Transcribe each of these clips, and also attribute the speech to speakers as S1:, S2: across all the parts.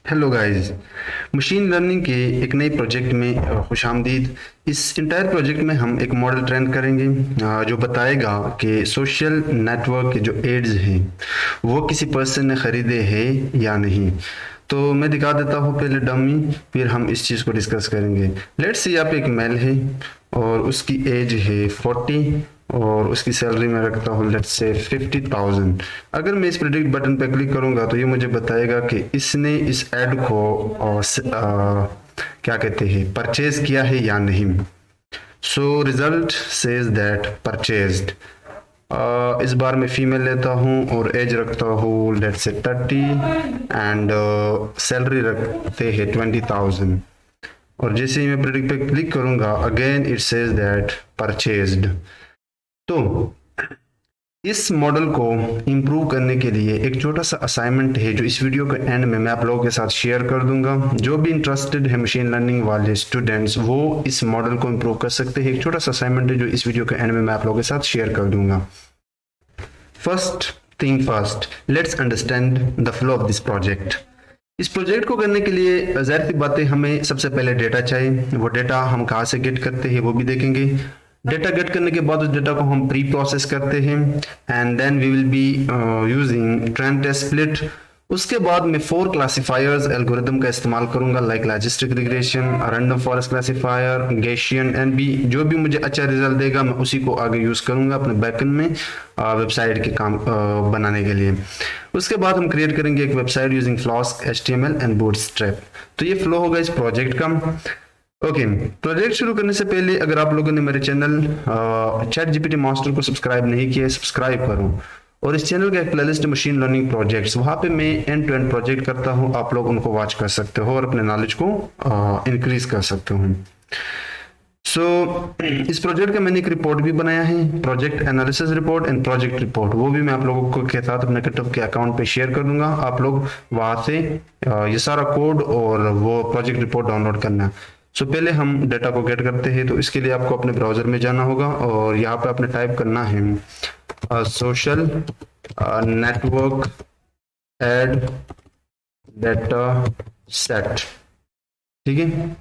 S1: Hello guys. Machine learning के एक नए प्रोजेक्ट में खुशामदीद। इस इंटायर प्रोजेक्ट में हम एक मॉडल ट्रेन करेंगे जो बताएगा कि सोशल नेटवर्क के जो एड्स हैं वो किसी पर्सन ने ख़रीदे हैं या नहीं। तो मैं दिखा देता हूँ पहले डमी, फिर हम इस चीज़ को डिस्कस करेंगे। लेट्स से यहाँ पे एक मेल है और उसकी एज है 40 और उसकी सैलरी मैं रखता हूँ लेट्स से 50,000। अगर मैं इस प्रेडिक्ट बटन पर क्लिक करूंगा तो ये मुझे बताएगा कि इसने इस ऐड को क्या कहते हैं परचेज किया है या नहीं। So result says that purchased. इस बार मैं फीमेल लेता हूँ और एज रखता हूँ लेट्स से 30 एंड सैलरी रखते हैं 20,000। और जैसे ही मैं प्रेडिक्ट पे क्लिक करूंगा again it says that purchased. तो इस मॉडल को इम्प्रूव करने के लिए एक छोटा सा असाइनमेंट है जो इस वीडियो के एंड में मैं आप लोगों के साथ शेयर कर दूंगा। जो भी इंटरेस्टेड है मशीन लर्निंग वाले स्टूडेंट्स वो इस मॉडल को इम्प्रूव कर सकते हैं। एक छोटा सा असाइनमेंट है जो इस वीडियो के एंड में मैं आप लोगों के साथ शेयर कर दूंगा। First thing first, let's understand the flow of this project. इस प्रोजेक्ट को करने के लिए जाहिर सी बातें हमें सबसे पहले डेटा चाहिए। वो डेटा हम कहाँ से गेट करते हैं वो भी देखेंगे। डेटा गेट करने के बाद उस डेटा को हम प्री प्रोसेस करते हैं and then we will be using train test split. उसके बाद मैं 4 क्लासिफायर्स एल्गोरिदम का इस्तेमाल करूंगा like logistic regression, random forest classifier, Gaussian NB. जो भी मुझे अच्छा रिजल्ट देगा मैं उसी को आगे यूज करूंगा अपने बैकएंड में वेबसाइट के काम बनाने के लिए। उसके बाद हम क्रिएट करेंगे एक website using flask, HTML and bootstrap. तो ये फ्लो होगा इस प्रोजेक्ट का। ओके, प्रोजेक्ट शुरू करने से पहले अगर आप लोगों ने मेरे चैनल चैट जीपीटी मास्टर को सब्सक्राइब नहीं किया है सब्सक्राइब करो। और इस चैनल का एक प्लेलिस्ट मशीन लर्निंग प्रोजेक्ट्स, वहां पे मैं एंड टू एंड प्रोजेक्ट करता हूं। आप लोग उनको वॉच कर सकते हो और अपने नॉलेज को इंक्रीज कर सकते हो। सो इस प्रोजेक्ट का मैंने एक रिपोर्ट भी बनाया है, project analysis report and project report. वो भी मैं आप लोगों को के साथ अपने गिटहब के अकाउंट पे शेयर कर दूंगा। आप लोग वहां से ये सारा कोड और वो प्रोजेक्ट रिपोर्ट डाउनलोड करना। सो पहले हम डेटा को गेट करते हैं। तो इसके लिए आपको अपने ब्राउजर में जाना होगा और यहाँ पे आपने टाइप करना है social network ad data set. ठीक है,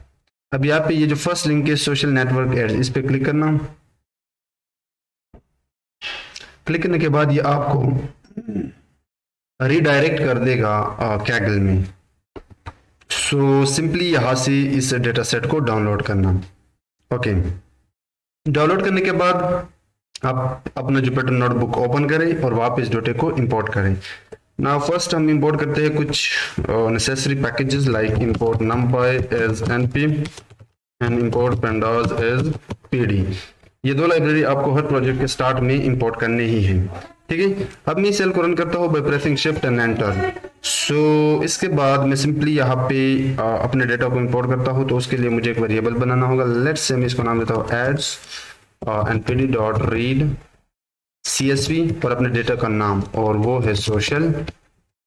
S1: अब यहाँ पे ये जो फर्स्ट लिंक है सोशल नेटवर्क एड्स, इस पे क्लिक करना। क्लिक करने के बाद ये आपको रीडायरेक्ट कर देगा कैगल में। सो सिंपली यहाँ से इस डेटा सेट को डाउनलोड करना। ओके, डाउनलोड करने के बाद आप अपना जुपिटर नोटबुक ओपन करें और वापस डेटा को इंपोर्ट करें। नाउ फर्स्ट हम इंपोर्ट करते हैं कुछ necessary packages like import numpy as np and import pandas as pd। ये दो लाइब्रेरी आपको हर प्रोजेक्ट के स्टार्ट में इंपोर्ट करने ही है। ठीक है, अब मैं सेल को रन करता हूँ by pressing shift and enter. So इसके बाद मैं सिंपली यहाँ पे अपने डेटा को इंपोर्ट करता हूँ। तो उसके लिए मुझे एक वेरिएबल बनाना होगा। लेट्स से मैं इसको नाम देता हूँ ads npd dot read csv और अपने डेटा का नाम, और वो है social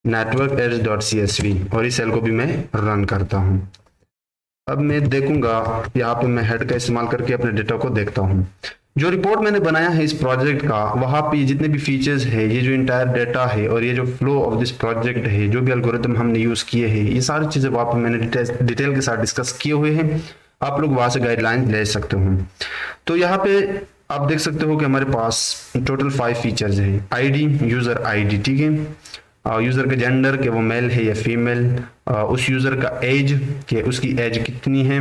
S1: network ads dot csv। और इस सेल को भी मैं रन करता हूँ। अब मैं देखूंगा यहाँ पे मैं हेड का इस्तेमाल करके अपने डेटा को देखता हूँ। जो रिपोर्ट मैंने बनाया है इस प्रोजेक्ट का, वहां पे जितने भी फीचर्स है, ये जो इंटायर डेटा है और ये जो फ्लो ऑफ दिस प्रोजेक्ट है, जो भी एल्गोरिथम हमने यूज किए हैं, ये सारी चीजें वहां पे मैंने डिटेल के साथ डिस्कस किए हुए हैं। आप लोग वहां से गाइडलाइन ले सकते हो। तो यहाँ पे आप देख सकते हो कि हमारे पास टोटल 5 फीचर्स है। आईडी, यूजर आईडी, ठीक है, यूजर का जेंडर के वो मेल है या फीमेल, उस यूजर का एज के उसकी एज कितनी है,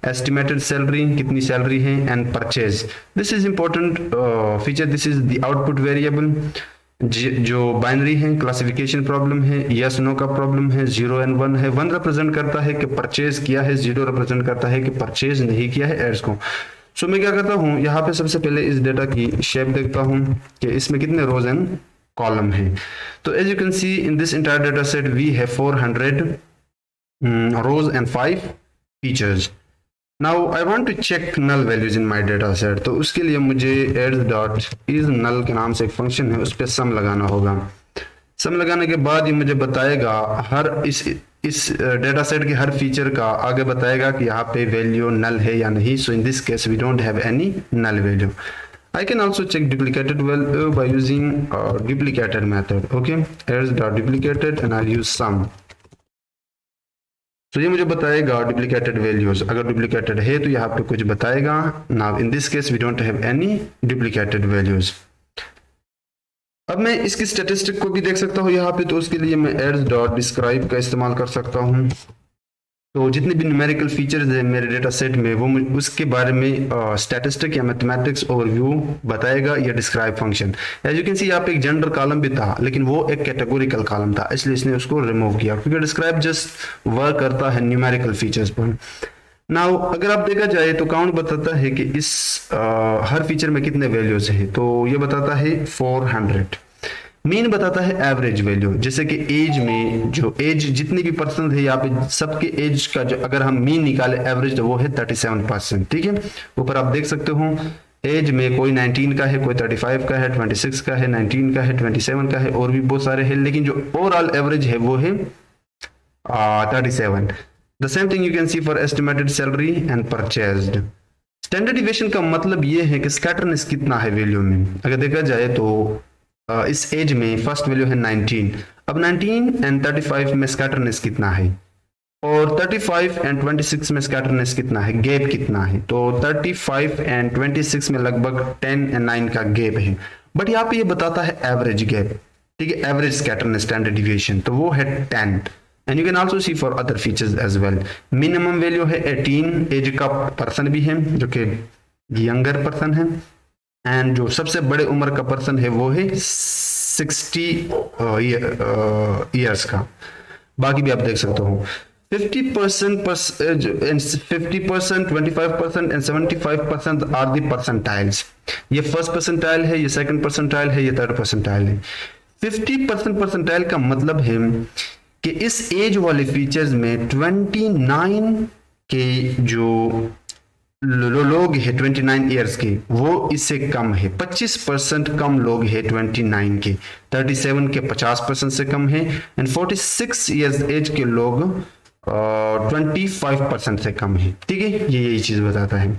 S1: एस्टिमेटेड सैलरी कितनी सैलरी है, and purchase. This is important feature, this is the output variable. जो बाइनरी है क्लासिफिकेशन प्रॉब्लम है, यस नो का प्रॉब्लम है, 0 एंड 1 है। 1 रिप्रेजेंट करता है कि परचेज किया है, 0 रिप्रेजेंट करता है कि परचेज नहीं किया है एड्स को। सो मैं क्या करता हूँ, यहाँ पे सबसे पहले इस डेटा की शेप देखता हूँ कि इसमें कितने रोज एंड कॉलम है। तो as you can see in this entire data set we have 400 rows and 5 features. Now I want to check null values in my data set. तो उसके लिए मुझे add.isNull के नाम से एक फंक्शन है, उस पर सम लगाना होगा। सम लगाने के बाद ये मुझे बताएगा हर इस डेटा सेट के हर फीचर का आगे बताएगा कि यहाँ पे वैल्यू नल है या नहीं। So in this case we don't have any null value. I can also check duplicated value by using duplicated method. Okay, ads.duplicated and I'll use sum. तो ये मुझे बताएगा डुप्लीकेटेड वैल्यूज, अगर डुप्लीकेटेड है तो यहाँ पे कुछ बताएगा। Now in this case we don't have any duplicated values. अब मैं इसकी स्टैटिस्टिक को भी देख सकता हूँ यहाँ पे, तो उसके लिए मैं एड्स डॉट डिस्क्राइब का इस्तेमाल कर सकता हूँ। तो जितने भी न्यूमेरिकल फीचर्स हैं मेरे डेटा सेट में वो उसके बारे में स्टैटिस्टिक या मैथमेटिक्स ओवरव्यू बताएगा या describe function. As you can see यहाँ पे एक जनरल कॉलम भी था, लेकिन वो एक कैटेगोरिकल कॉलम था, इसलिए इसने उसको रिमूव किया, क्योंकि डिस्क्राइब जस्ट वर्क करता है न्यूमेरिकल फीचर्स पर। नाउ अगर आप देखा जाए तो काउंट बताता है कि इस हर फीचर में कितने वैल्यूज है, तो ये बताता है 400। मीन बताता है एवरेज वैल्यू, जैसे कि एज में जो एज जितनी भी पर्सन है यहाँ पे सबके एज का जो अगर हम मीन निकाले एवरेज तो वो है 37%। ठीक है, ऊपर आप देख सकते हो एज में कोई 19 का है, कोई 35 का है, 26 का है, 19 का है, 27 का है, और भी बहुत सारे हैं, लेकिन जो ओवरऑल एवरेज है वो है 37। The same thing you can C for estimated salary and purchased. Standard deviation का मतलब ये है कि स्कैटरनेस कितना है वैल्यू में। अगर देखा जाए तो इस एज में फर्स्ट वैल्यू है 19, अब 19 एंड 35 में स्कैटरनेस कितना है, और 35 एंड 26 में स्कैटरनेस कितना है, गैप कितना है, तो 35 एंड 26 में लगभग 10 एंड 9 का गैप है, बट यहाँ पे ये बताता है एवरेज गैप। ठीक है, एवरेज स्कैटरनेस स्टैंडर्ड डिविएशन तो वो है 10। And you can also see for other features as well. Minimum value है 18, एज का पर्सन भी है जो कि यंगर पर्सन है, एंड जो सबसे बड़े उम्र का पर्सन है वो है 60 ईयर्स का। बाकी भी आप देख सकते हो 50%, 50%, 25% एंड 75% आर दी परसेंटाइल्स। ये फर्स्ट परसेंटाइल है, ये सेकंड परसेंटाइल है, ये थर्ड परसेंटाइल है। 50% परसेंटाइल का मतलब है कि इस एज वाले फीचर्स में 29 के जो लोग है 29 ईयर्स के वो इससे कम है, 25% कम लोग है 29 के, 37 के 50% से कम है, एंड 46 ईयर्स एज के लोग 25% से कम है। ठीक है, ये यही चीज बताता है।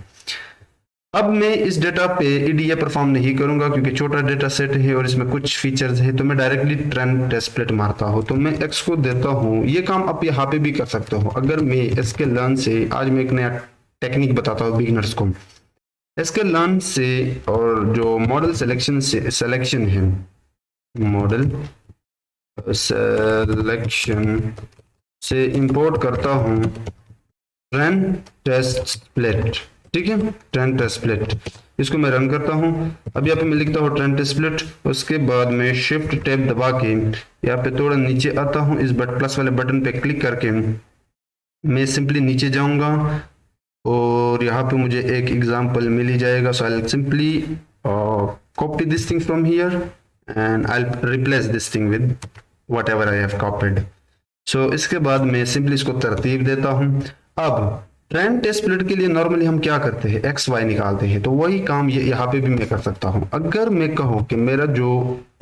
S1: अब मैं इस डेटा पे ईडीए परफॉर्म नहीं करूंगा क्योंकि छोटा डेटा सेट है और इसमें कुछ फीचर्स है, तो मैं डायरेक्टली ट्रेंड टेस्ट प्लेट मारता हूँ। तो मैं एक्स को देता हूँ, ये काम आप यहाँ पे भी कर सकते हो। अगर मैं इसके लर्न से आज मैं एक नया टेक्निक बताता हूँ बिगिनर्स को। इसके लर्न से और जो मॉडल सिलेक्शन है, मॉडल सिलेक्शन से इंपोर्ट करता हूँ ट्रेंड टेस्ट स्प्लिट। ठीक है, ट्रेंड टेस्ट स्प्लिट, इसको मैं रन करता हूँ। अब यहाँ पे मैं लिखता हूँ ट्रेंड टेस्ट स्प्लिट, उसके बाद मैं शिफ्ट टैब दबा के यहाँ पे थोड़ा नीचे आता हूँ, इस प्लस वाले बटन पे क्लिक करके मैं सिंपली नीचे जाऊंगा और यहाँ पे मुझे एक एग्जांपल मिल ही जाएगा। So I simply copy this thing from here and I replace this thing with whatever I have copied. So इसके बाद मैं सिंपली इसको तरतीब देता हूँ। अब ट्रेंड टेस्ट स्प्लिट के लिए नॉर्मली हम क्या करते हैं, एक्स वाई निकालते हैं, तो वही काम ये यहाँ पे भी मैं कर सकता हूँ। अगर मैं कहूँ कि मेरा जो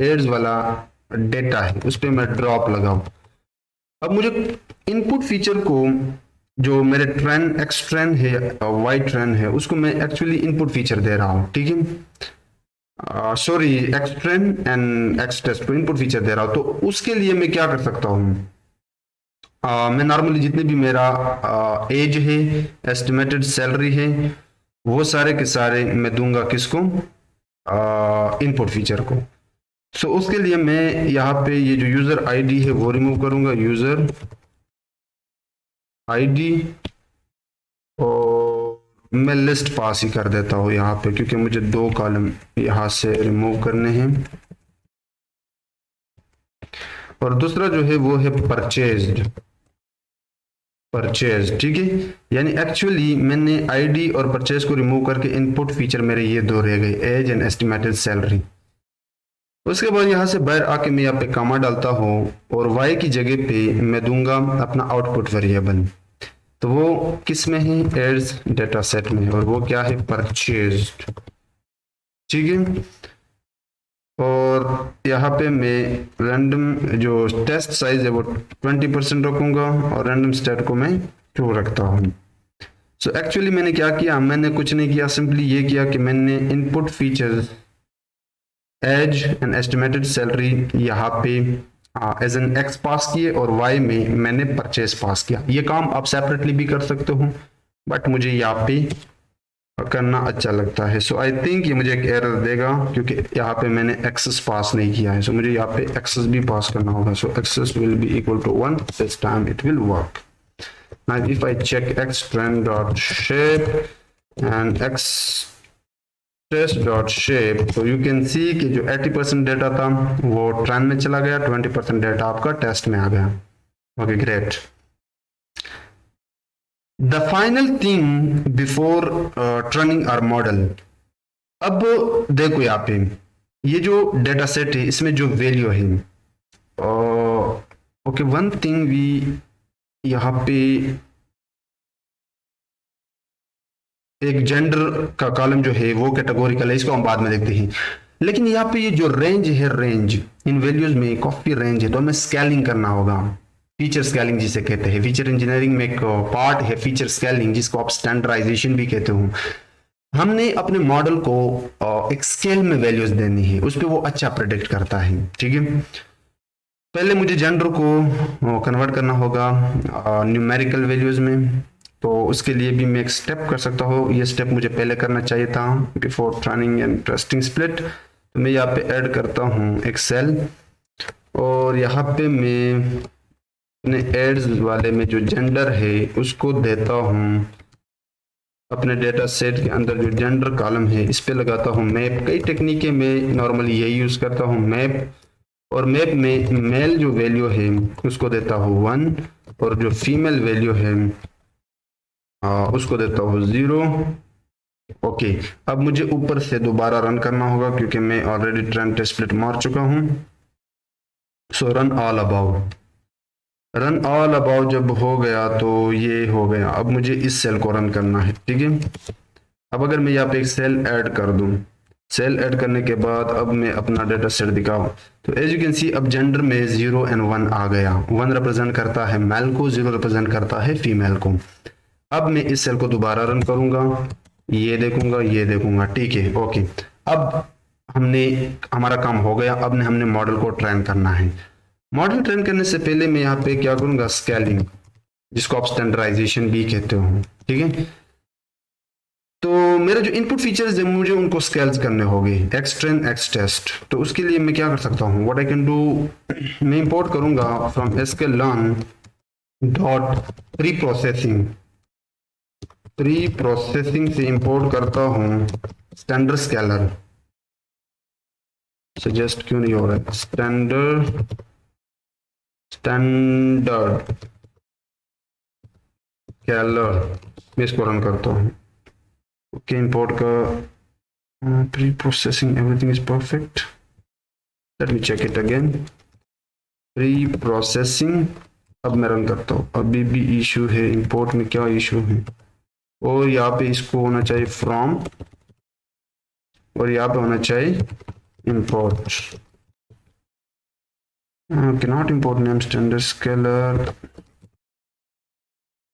S1: एड्स वाला डेटा है उस पर मैं ड्रॉप लगाऊं, अब मुझे इनपुट फीचर को जो मेरे ट्रेन एक्स ट्रेन है वाई ट्रेन है उसको मैं एक्चुअली इनपुट फीचर दे रहा हूँ। ठीक है, sorry X train and X test को इनपुट फीचर दे रहा हूँ। तो उसके लिए मैं क्या कर सकता हूँ, मैं नॉर्मली जितने भी मेरा एज है, एस्टिमेटेड सैलरी है, वो सारे के सारे मैं दूंगा किसको, इनपुट फीचर को। सो उसके लिए मैं यहाँ पे ये जो यूजर आईडी है वो रिमूव करूंगा, यूजर आईडी, और मैं लिस्ट पास ही कर देता हूँ यहाँ पे क्योंकि मुझे 2 कॉलम यहाँ से रिमूव करने हैं। और दूसरा जो है वो है परचेज्ड, ठीक है, यानी एक्चुअली मैंने आईडी और परचेज को रिमूव करके इनपुट फीचर मेरे ये 2 रह गए, एज एंड एस्टिमेटेड सैलरी। उसके बाद यहाँ से बाहर आके मैं यहाँ पे कॉमा डालता हूँ और y की जगह पे मैं दूंगा अपना आउटपुट वेरिएबल। तो वो किस में है, एड्स डेटा सेट में, और वो क्या है, परचेज्ड। ठीक है, और यहाँ पे मैं रैंडम जो टेस्ट साइज है वो 20% रखूंगा और रैंडम स्टेट को मैं 2 रखता हूँ। सो एक्चुअली मैंने क्या किया, मैंने कुछ नहीं किया, सिंपली ये किया कि मैंने input features age and estimated salary यहाँ पे एज एन एक्स पास किए और वाई में मैंने परचेज पास किया। ये काम आप सेपरेटली भी कर सकते हो, बट मुझे यहाँ पे करना अच्छा लगता है। सो आई थिंक ये मुझे एक एरर देगा क्योंकि यहाँ पे मैंने एक्सेस पास नहीं किया है। सो मुझे यहाँ पे एक्सेस भी पास करना होगा। So axis will be equal to 1, this time it will work. Now if I check X train dot shape and X test dot shape, तो यू कैन सी कि जो 80% डेटा था वो ट्रेंड में चला गया, 20% डेटा आपका टेस्ट में आ गया। Okay great. The final thing before training our model. अब देखो यहाँ पे ये जो डेटा सेट है इसमें जो वैल्यू है, ओके वन थिंग वी यहाँ पे एक जेंडर का कॉलम जो है वो कैटेगोरिकल है, इसको हम बाद में देखते हैं। लेकिन यहाँ पे ये जो रेंज है, रेंज इन वैल्यूज में काफी रेंज है, तो हमें स्केलिंग करना होगा। फीचर स्केलिंग जिसे कहते हैं, फीचर इंजीनियरिंग में एक पार्ट है फीचर स्केलिंग, जिसको आप स्टैंडर्डाइजेशन भी कहते हो। हमने अपने मॉडल को एक स्केल में वैल्यूज देनी है, उस पर वो अच्छा प्रेडिक्ट करता है। ठीक है, पहले मुझे जेंडर को कन्वर्ट करना होगा न्यूमेरिकल वैल्यूज में, तो उसके लिए भी मैं एक स्टेप कर सकता हूँ। ये स्टेप मुझे पहले करना चाहिए था before training and testing split. तो मैं यहाँ पे ऐड करता हूँ एक सेल, और यहाँ पे मैं अपने एड्स वाले में जो जेंडर है उसको देता हूँ अपने डेटा सेट के अंदर जो जेंडर कॉलम है इस पे लगाता हूँ मैप। कई टेक्निकें मैं नॉर्मली यही यूज करता हूँ, मैप। और मैप में मेल जो वैल्यू है उसको देता हूँ 1, और जो फीमेल वैल्यू है उसको देता हूँ 0। ओके, अब मुझे ऊपर से दोबारा रन करना होगा क्योंकि मैं ऑलरेडी ट्रेंड टेस्ट स्प्लिट मार चुका हूँ। So run all above, run all above जब हो गया तो ये हो गया। अब मुझे इस सेल को रन करना है। ठीक है, अब अगर मैं यहाँ पे एक सेल ऐड कर दूं, सेल ऐड करने के बाद अब मैं अपना डेटा सेट दिखाऊं, तो एज यू कैन सी अब जेंडर में 0 एंड 1 आ गया। 1 रिप्रेजेंट करता है मेल को, 0 रिप्रेजेंट करता है फीमेल को। अब मैं इस सेल को दोबारा रन करूंगा, ये देखूंगा, ये देखूंगा। ठीक है, ओके। अब हमारा काम हो गया। अब हमने मॉडल को ट्रेन करना है। मॉडल ट्रेन करने से पहले मैं यहाँ पे क्या करूंगा, स्केलिंग, जिसको आप स्टैंडर्डाइजेशन भी कहते हो। ठीक है, तो मेरे जो इनपुट फीचर्स है मुझे उनको स्केल्स करने होंगे, एक्स ट्रेन एक्स टेस्ट। तो उसके लिए मैं क्या कर सकता हूँ, व्हाट आई कैन डू, मैं इंपोर्ट करूंगा from sklearn dot pre processing. Pre processing से इंपोर्ट करता हूँ स्टैंडर्ड स्केलर। सजेस्ट क्यों नहीं हो रहा है, स्टैंडर्ड स्केलर, मैं इसको रन करता हूँ। ओके, इंपोर्ट का preprocessing, everything is perfect. Let me check it again, preprocessing. अब मैं रन करता हूँ, अभी भी इशू है, इंपोर्ट में क्या इशू है। और यहाँ पे इसको होना चाहिए फ्रॉम, और यहाँ पे होना चाहिए import. Cannot import name standard scaler,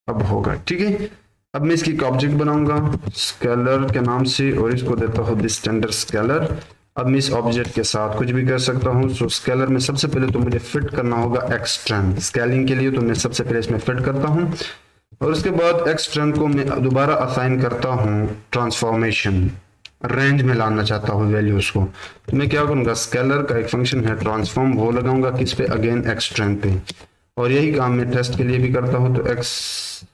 S1: अब होगा। ठीक है, अब मैं इसकी एक ऑब्जेक्ट बनाऊंगा स्केलर के नाम से, और इसको देता हूँ दिस स्टैंडर्ड स्केलर। अब मैं इस ऑब्जेक्ट के साथ कुछ भी कर सकता हूँ। सो स्केलर में सबसे पहले तो मुझे फिट करना होगा एक्स ट्रेंड स्केलिंग के लिए, तो मैं सबसे पहले इसमें फिट करता हूँ, और उसके बाद एक्स ट्रेंड को मैं दोबारा असाइन करता हूँ ट्रांसफॉर्मेशन, रेंज में लाना चाहता हूँ वैल्यूज को। तो मैं क्या करूँगा, स्केलर का एक फंक्शन है ट्रांसफॉर्म, वो लगाऊंगा किस पे, अगेन एक्स ट्रेंड पे। और यही काम मैं टेस्ट के लिए भी करता हूँ। तो X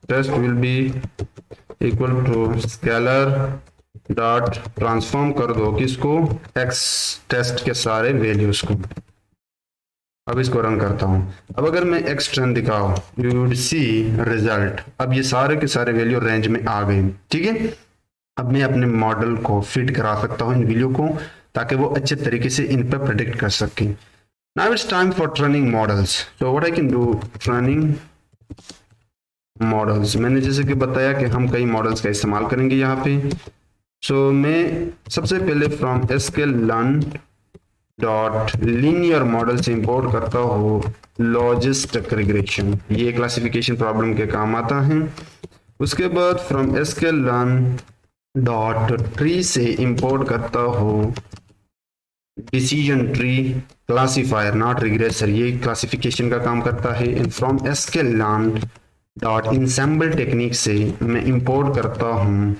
S1: test will be equal to scaler dot transform कर दो किसको, एक्स टेस्ट के सारे वैल्यूज को। अब इसको रन करता हूं। अब अगर मैं एक्स ट्रेंड दिखाऊं, यू वुड सी रिजल्ट, अब ये सारे के सारे वैल्यू रेंज में आ गए। ठीक है, अब मैं अपने मॉडल को फिट करा सकता हूं इन वैल्यू को, ताकि वो अच्छे तरीके से इन पर प्रेडिक्ट कर सकें। Now it's time for training models. So what I can do, training models, मैंने जैसे कि बताया कि हम कई मॉडल्स का इस्तेमाल करेंगे यहाँ पे। सो मैं सबसे पहले from sklearn dot linear model से इंपोर्ट करता हूँ लॉजिस्टिक रिग्रेशन, ये क्लासिफिकेशन प्रॉब्लम के काम आता है। उसके बाद फ्रॉम sklearn डॉट ट्री से इंपोर्ट करता हूँ decision tree classifier not regressor, ये क्लासिफिकेशन का काम करता है। And from sklearn dot ensemble technique से मैं इंपोर्ट करता हूँ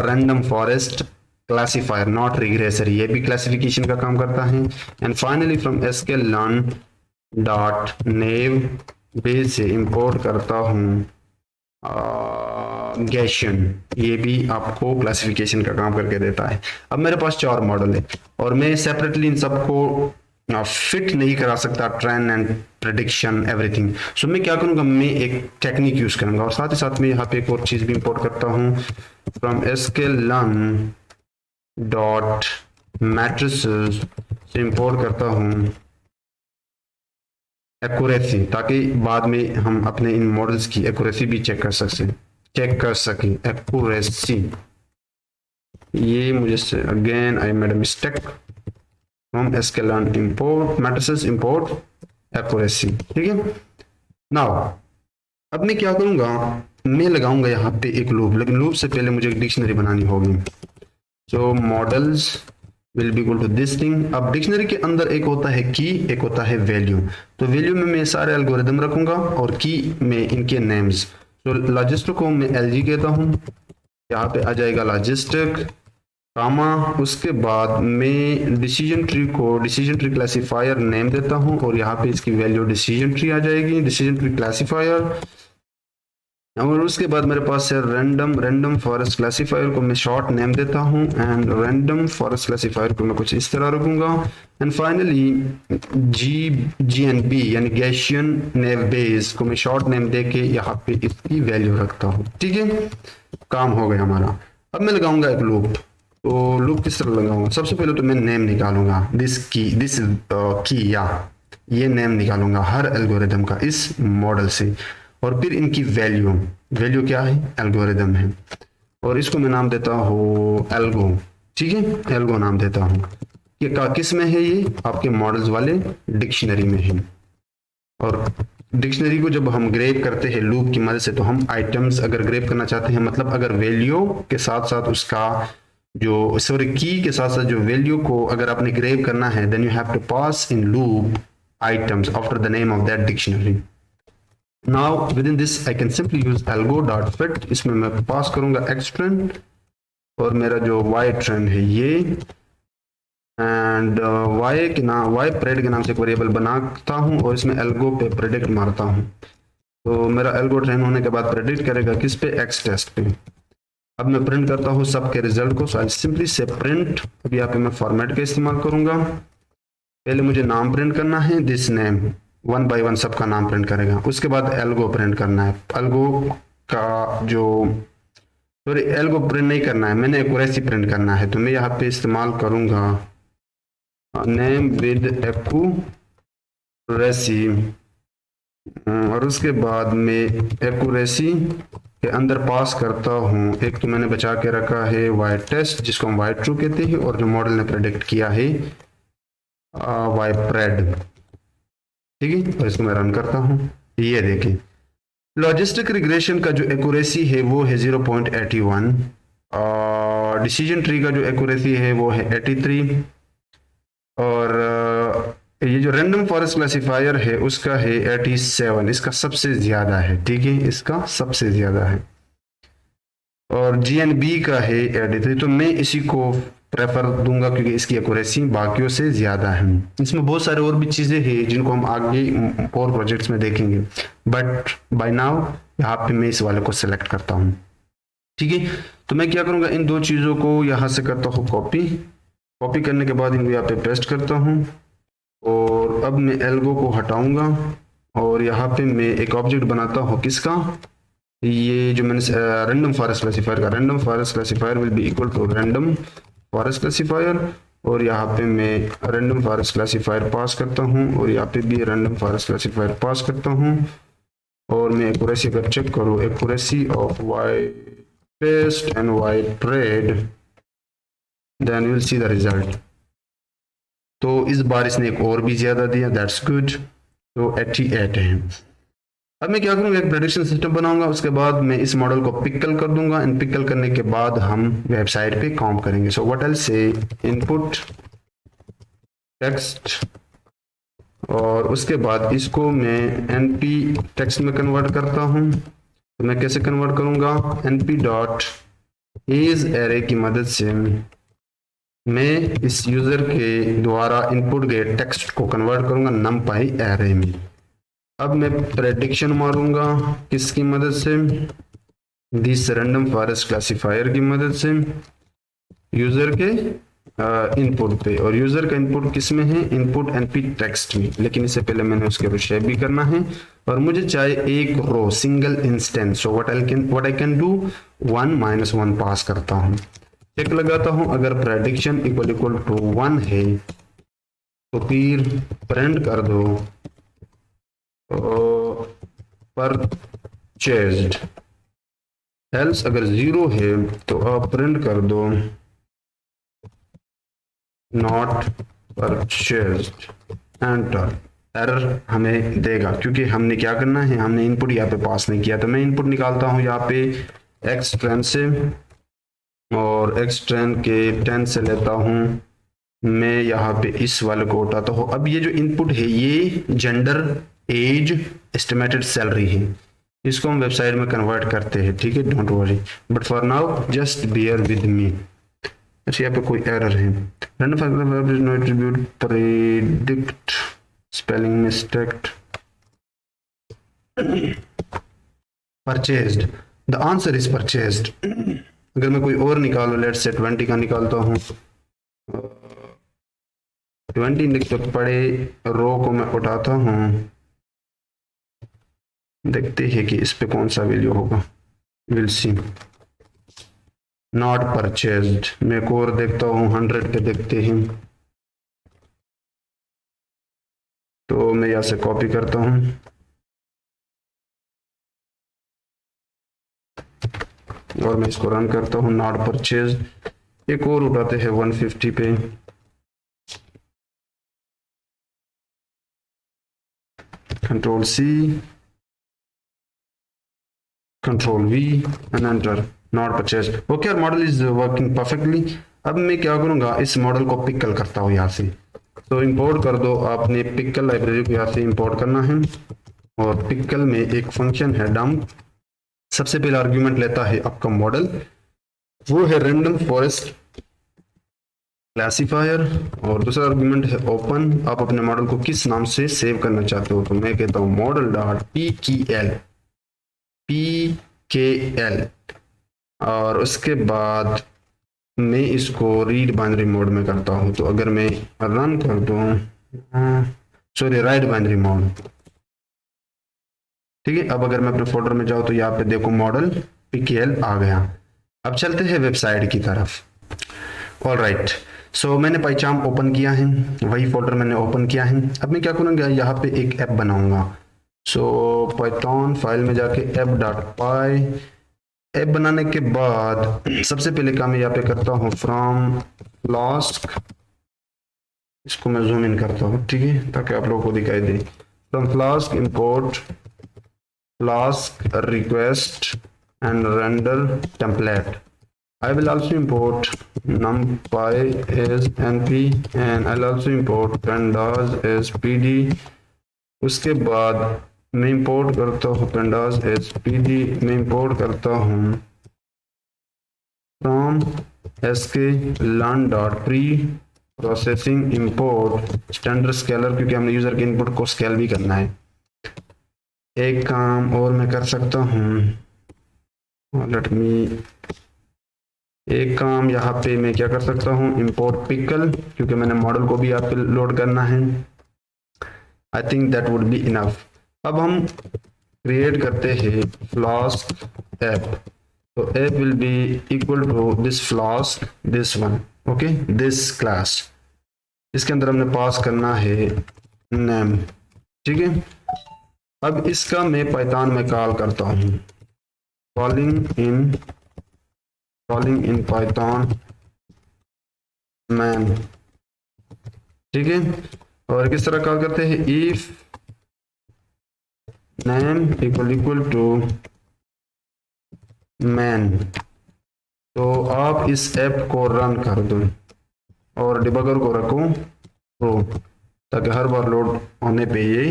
S1: random forest classifier not regressor, ये भी क्लासिफिकेशन का काम करता है। And finally from sklearn dot naive Bayes से इंपोर्ट करता हूँ गैशियन, ये भी आपको क्लासिफिकेशन का काम करके देता है। अब मेरे पास 4 मॉडल है और मैं सेपरेटली इन सबको फिट नहीं करा सकता, ट्रेंड एंड प्रेडिक्शन एवरीथिंग। सो मैं क्या करूंगा, मैं एक टेक्निक यूज करूंगा और साथ ही साथ में यहाँ पे एक और चीज भी इंपोर्ट करता हूँ फ्रॉम sklearn डॉट मैट्रिसेस से इंपोर्ट करता हूँ एक्यूरेसी, ताकि बाद में हम अपने इन मॉडल्स की एक्यूरेसी भी चेक कर सकें एक्यूरेसी। ये मुझे again I made a mistake from sklearn import matrices import accuracy, ठीक है। नाउ अब मैं क्या करूंगा, मैं लगाऊंगा यहाँ पे एक लूप, लेकिन लूप से पहले मुझे एक डिक्शनरी बनानी होगी। So models will be equal to this thing. अब डिक्शनरी के अंदर एक होता है की, एक होता है वैल्यू। तो वैल्यू में मैं सारे एल्गोरिदम रखूंगा और की में इनके नेम्स। तो लॉजिस्टिक को मैं LG कहता हूँ, यहाँ पे आ जाएगा लॉजिस्टिक कामा, उसके बाद मैं डिसीजन ट्री को डिसीजन ट्री क्लासिफायर नेम देता हूँ और यहाँ पे इसकी वैल्यू डिसीजन ट्री आ जाएगी, डिसीजन ट्री क्लासिफायर। और उसके बाद मेरे पास है रैंडम फॉरेस्ट क्लासिफायर को मैं शॉर्ट नेम देता हूँ एंड रैंडम फॉरेस्ट क्लासिफायर को मैं कुछ इस तरह रखूंगा। एंड फाइनली GNB यानी गैशियन नेव बेस को मैं शॉर्ट नेम देके यहाँ पे इसकी वैल्यू रखता हूँ, ठीक है। काम हो गया हमारा। अब मैं लगाऊंगा एक लूप। तो लूप किस तरह लगाऊंगा, सबसे पहले तो मैं नेम निकालूंगा, दिस की या ये नेम निकालूंगा हर एल्गोरिदम का इस मॉडल से, और फिर इनकी वैल्यू क्या है, एल्गोरिदम है, और इसको मैं नाम देता हूँ एल्गो, ठीक है। एल्गो नाम देता हूँ। ये किस में है, ये आपके मॉडल्स वाले डिक्शनरी में है। और डिक्शनरी को जब हम ग्रेप करते हैं लूप की मदद से, तो हम आइटम्स अगर ग्रेप करना चाहते हैं, मतलब अगर वैल्यू के साथ साथ उसका जो की के साथ साथ जो वैल्यू को अगर आपने ग्रेप करना है, then you have to pass in loop items after the name of that dictionary. Now within this I can simply use algo.fit, इसमें मैं पास करूंगा x ट्रेंड और मेरा जो y ट्रेंड है ये, एंड y प्रेड के नाम से एक वेरिएबल बनाता हूं और इसमें एल्गो पे प्रेडिक्ट मारता हूं। तो मेरा एल्गो ट्रेन होने के बाद प्रेडिक्ट करेगा किस पे, x टेस्ट पे। अब मैं प्रिंट करता हूं सबके रिजल्ट को। सो आई सिंपली से प्रिंट, अब यहाँ पे मैं फॉर्मेट का इस्तेमाल करूंगा। पहले मुझे नाम प्रिंट करना है, दिस नेम, 1 by 1 सबका नाम प्रिंट करेगा। उसके बाद एल्गो प्रिंट करना है, एल्गो का जो एल्गो प्रिंट नहीं करना है, मैंने एक्यूरेसी प्रिंट करना है। तो मैं यहाँ पे इस्तेमाल करूंगा नेम विद एक्यूरेसी, और उसके बाद मैं एक्यूरेसी के अंदर पास करता हूँ, एक तो मैंने बचा के रखा है y टेस्ट जिसको हम y ट्रू कहते हैं, और जो मॉडल ने प्रेडिक्ट किया है y प्रेड, ठीक है। और इसको मैं रन करता हूँ, ये देखें लॉजिस्टिक रिग्रेशन का जो एक्यूरेसी है वो है 0.81, और डिसीजन ट्री का जो एक्यूरेसी है वो है 83, और ये जो रैंडम फॉरेस्ट क्लासिफायर है उसका है 87, इसका सबसे ज्यादा है, ठीक है, इसका सबसे ज्यादा है। और GNB का है 83, तो मैं इसी को प्रेफर दूंगा क्योंकि इसकी एक्यूरेसी बाकियों से ज्यादा है। इसमें बहुत सारे और भी चीजें हैं जिनको हम आगे और प्रोजेक्ट्स में देखेंगे, बट बाय नाउ यहाँ पे मैं इस वाले को सिलेक्ट करता हूँ, ठीक है। तो मैं क्या करूँगा, इन दो चीजों को यहाँ से करता हूँ कॉपी करने के बाद इनको यहाँ पे पेस्ट करता हूँ, और अब मैं एल्गो को हटाऊंगा और यहाँ पे मैं एक ऑब्जेक्ट बनाता हूँ किसका, ये जो मैंने रैंडम फॉरेस्ट क्लासिफायर का, random forest classifier will be equal to random forest classifier, और यहाँ पे मैं रैंडम फॉरेस्ट क्लासिफायर पास करता हूँ, और यहाँ पे भी रैंडम फॉरेस्ट क्लासिफायर पास करता हूँ, और मैं एक्यूरेसी अगर चेक करूँ, accuracy of y test and y trade, then you will see the result. तो इस बार इसने एक और भी ज्यादा दिया, दैट्स गुड। तो 88 है। अब मैं क्या करूंगा, एक प्रेडिक्शन सिस्टम बनाऊंगा, उसके बाद मैं इस मॉडल को पिकल कर दूंगा, एंड पिकल करने के बाद हम वेबसाइट पे काम करेंगे। सो व्हाट आई से इनपुट टेक्स्ट, और उसके बाद इसको मैं np टेक्स्ट में कन्वर्ट करता हूँ। तो मैं कैसे कन्वर्ट करूँगा, np डॉट एज एरे की मदद से मैं इस यूजर के द्वारा इनपुट गए टेक्स्ट को कन्वर्ट करूंगा numpy एरे में। अब मैं प्रेडिक्शन मारूंगा किसकी मदद से, दिस रैंडम फॉरेस्ट क्लासिफायर की मदद से यूजर के इनपुट पे, और यूजर का इनपुट किस में है, इनपुट np टेक्स्ट में। लेकिन इससे पहले मैंने उसके ऊपर शेप भी करना है, और मुझे चाहिए एक row single instance. So what I can do, 1 - 1 pass करता हूँ, चेक लगाता हूं। अगर प्रेडिक्शन इक्वल टू 1 है तो फिर प्रिंट कर दो परचेज्ड, एल्स अगर 0 है तो आप प्रिंट कर दो नॉट परचेज्ड, एंटर। एरर हमें देगा क्योंकि हमने क्या करना है, हमने इनपुट यहाँ पे पास नहीं किया। तो मैं इनपुट निकालता हूँ यहाँ पे एक्स ट्रेन से, और एक्स ट्रेन के 10 से लेता हूँ मैं यहाँ पे इस वाले को उठाता हूँ। अब ये जो इनपुट है ये जेंडर, एज, एस्टिमेटेड सैलरी है, इसको हम वेबसाइट में कन्वर्ट करते हैं, ठीक है, don't worry, but for now just bear with me. अच्छा यहाँ पे कोई एरर है, no attribute predict spelling mistake purchased, the answer is purchased. अगर मैं कोई और निकालूं, लेट्स से 20 का निकालता हूँ, 20 तो पड़े रो को मैं उठाता हूँ, देखते हैं कि इस पे कौन सा वैल्यू होगा, विल सी। नॉट परचेज्ड, मैं एक और देखता हूँ 100 पे देखते हैं, तो मैं यहाँ से कॉपी करता हूँ और मैं इसको रन करता हूँ, नॉट परचेज्ड। एक और उठाते हैं 150 पे, control C, control V and enter, not purchased. Okay, model is working perfectly. अब मैं क्या करूंगा, इस मॉडल को पिकल करता हूँ यहाँ से। तो इंपोर्ट कर दो, आपने पिकल लाइब्रेरी को यहाँ से इंपोर्ट करना है, और पिकल में एक फंक्शन है डंप। सबसे पहला आर्ग्यूमेंट लेता है आपका मॉडल, वो है रैंडम फॉरेस्ट क्लासिफायर, और दूसरा आर्गुमेंट है ओपन। आप अपने मॉडल को किस नाम से सेव करना चाहते हो, तो मैं कहता हूं मॉडल डॉट pkl, और उसके बाद मैं इसको रीड बाइनरी मोड में करता हूं। तो अगर मैं रन कर दूं, सॉरी, राइट बाइनरी मोड, ठीक है। अब अगर मैं अपने फोल्डर में जाऊं तो यहाँ पे देखो मॉडल pkl आ गया। अब चलते हैं वेबसाइट की तरफ। ऑल राइट, सो मैंने पाइचार्म ओपन किया है, वही फोल्डर मैंने ओपन किया है। अब मैं क्या करूँगा, यहाँ पे एक ऐप बनाऊंगा। सो पाइथन फाइल में जाके app.py, ऐप बनाने के बाद सबसे पहले काम मैं यहाँ पे करता हूँ फ्रॉम फ्लास्क, इसको मैं जूम इन करता हूँ, ठीक है, ताकि आप लोगों को दिखाई दे। From Flask import Flask request and render template. I will also import numpy as np and I'll also import pandas as pd। उसके बाद मैं इंपोर्ट करता हूँ pandas as pd, मैं इंपोर्ट करता हूँ from sk learn dot pre processing import standard scaler, क्योंकि हमने यूजर के इनपुट को स्केल भी करना है। एक काम और मैं कर सकता हूँ, लेट मी, एक काम यहाँ पे मैं क्या कर सकता हूँ, इंपोर्ट पिकल, क्योंकि मैंने मॉडल को भी यहाँ पे लोड करना है। I think that would be enough. अब हम क्रिएट करते हैं फ्लास्क ऐप। तो app will be equal to this Flask, this one, okay, this class. इसके अंदर हमने पास करना है नेम, ठीक है। अब इसका मैं पाइथन में कॉल करता हूँ, कॉलिंग इन पाइथन मैन, ठीक है। और किस तरह कॉल करते हैं, if name equal to main. तो आप इस ऐप को रन कर दो और डिबगर को रखो तो ताकि हर बार लोड होने पे ये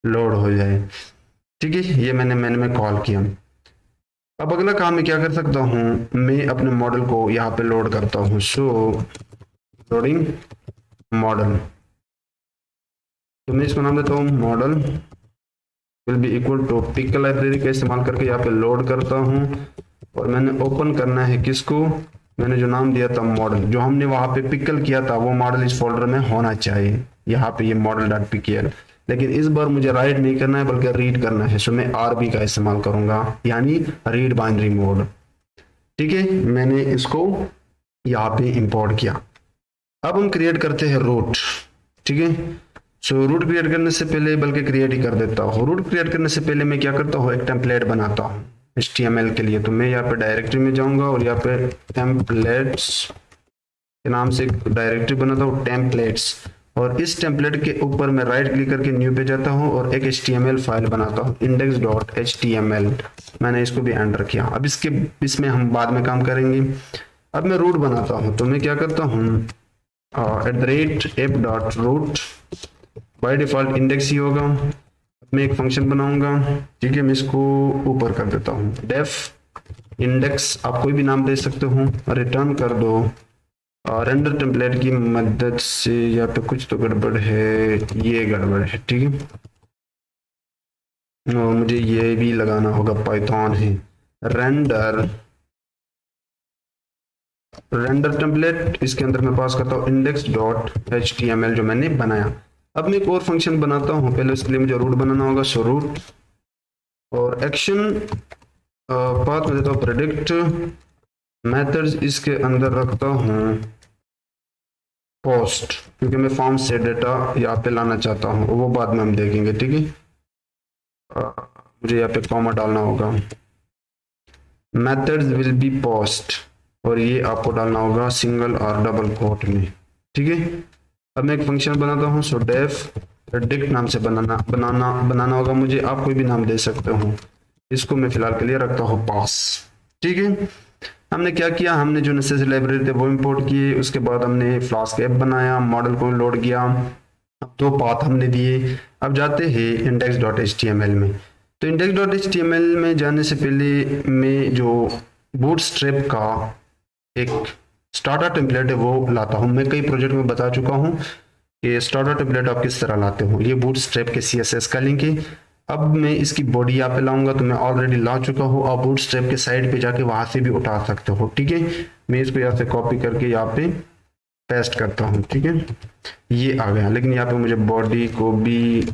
S1: लोड हो जाए। ठीक है, ये मैंने मेन्यू में कॉल किया। अब अगला काम मैं क्या कर सकता हूँ, मैं अपने मॉडल को यहाँ पे लोड करता हूँ। सो लोडिंग मॉडल, तो मैं इसको नाम देता हूँ model will be equal to pick library का इस्तेमाल करके यहाँ पे लोड करता हूँ। और मैंने ओपन करना है किसको, मैंने जो नाम दिया था मॉडल, जो हमने वहां पे पिकल किया था वो मॉडल इस फोल्डर में होना चाहिए, यहाँ पे ये मॉडल डॉट pkl। लेकिन इस बार मुझे राइट नहीं करना है बल्कि रीड करना है, सो मैं आरबी का इस्तेमाल करूंगा, यानी रीड बाइनरी मोड। ठीक है, मैंने इसको यहाँ पे इंपोर्ट किया। अब हम क्रिएट करते हैं रूट। ठीक है, सो रूट क्रिएट करने से पहले, बल्कि क्रिएट ही कर देता हूँ, रूट क्रिएट करने से पहले मैं क्या करता हूँ, एक टेम्पलेट बनाता हूँ HTML के लिए। तो मैं यहाँ पे डायरेक्टरी में जाऊंगा और यहाँ पे टेम्पलेट्स के नाम से एक डायरेक्टरी बनाता हूँ, टेम्पलेट्स। और इस टेम्पलेट के ऊपर मैं राइट क्लिक करके न्यू पे जाता हूँ और एक HTML फाइल बनाता हूँ, index.html। मैंने इसको भी एंटर किया। अब इसमें हम बाद में काम करेंगे। अब मैं रूट बनाता हूँ, तो मैं क्या करता हूँ, @app.root, बाय डिफॉल्ट इंडेक्स ही होगा। मैं एक फंक्शन बनाऊंगा। ठीक है, मैं इसको ऊपर कर देता हूँ, डेफ इंडेक्स, आप कोई भी नाम दे सकते हो। रिटर्न कर दो रेंडर टेम्पलेट की मदद से। यहाँ पे कुछ तो गड़बड़ है, ये गड़बड़ है। ठीक है, और मुझे ये भी लगाना होगा, पाइथन है रेंडर टेम्पलेट, इसके अंदर मैं पास करता हूँ index.html जो मैंने बनाया। अब मैं एक और फंक्शन बनाता हूँ, पहले उसके लिए मुझे रूट बनाना होगा। सो रूट और एक्शन पाथ में देता हूँ प्रेडिक्ट, मेथड्स इसके अंदर रखता हूँ पोस्ट, क्योंकि मैं फॉर्म से डेटा यहाँ पे लाना चाहता हूँ, वो बाद में हम देखेंगे। ठीक है, मुझे यहाँ पे कॉमा डालना होगा, मेथड्स विल बी पोस्ट, और ये आपको डालना होगा सिंगल और डबल कोट में। ठीक है, अब मैं एक फंक्शन बनाता हूँ। सो डेफ प्रेडिक्ट नाम से बनाना होगा मुझे, आप कोई भी नाम दे सकते हो। इसको मैं फिलहाल के लिए रखता हूँ पास। ठीक है, हमने क्या किया, हमने जो नेसेसरी लाइब्रेरी थे वो इंपोर्ट किए, उसके बाद हमने फ्लास्क ऐप बनाया, मॉडल को लोड किया, दो पाथ हमने दिए। अब जाते हैं index.html में। तो index.html में जाने से पहले मैं जो बूटस्ट्रैप का एक स्टार्टर टेम्पलेट है वो लाता हूँ। मैं कई प्रोजेक्ट में बता चुका हूँ कि स्टार्टर टेम्पलेट आप किस तरह लाते हो। ये बूटस्ट्रैप के CSS का लिंक है। अब मैं इसकी बॉडी यहाँ पे लाऊंगा, तो मैं ऑलरेडी ला चुका हूँ। आप बूटस्ट्रैप के साइड पे जाके वहां से भी उठा सकते हो। ठीक है, मैं इसको यहाँ से कॉपी करके यहाँ पे पेस्ट करता हूँ। ठीक है, ये आ गया, लेकिन यहाँ पे मुझे बॉडी को भी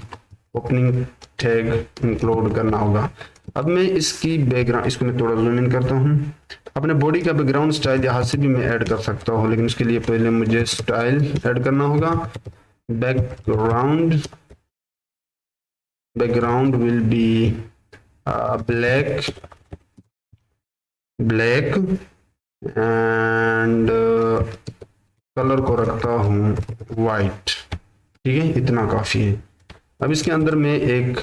S1: ओपनिंग टैग इंक्लूड करना होगा। अब मैं इसकी बैकग्राउंड, इसको मैं थोड़ा जूम इन करता हूँ। अपने बॉडी का बैकग्राउंड स्टाइल यहाँ से भी मैं ऐड कर सकता हूँ, लेकिन उसके लिए पहले मुझे स्टाइल ऐड करना होगा। Background will be black and colour को रखता हूँ वाइट। ठीक है, इतना काफी है। अब इसके अंदर मैं एक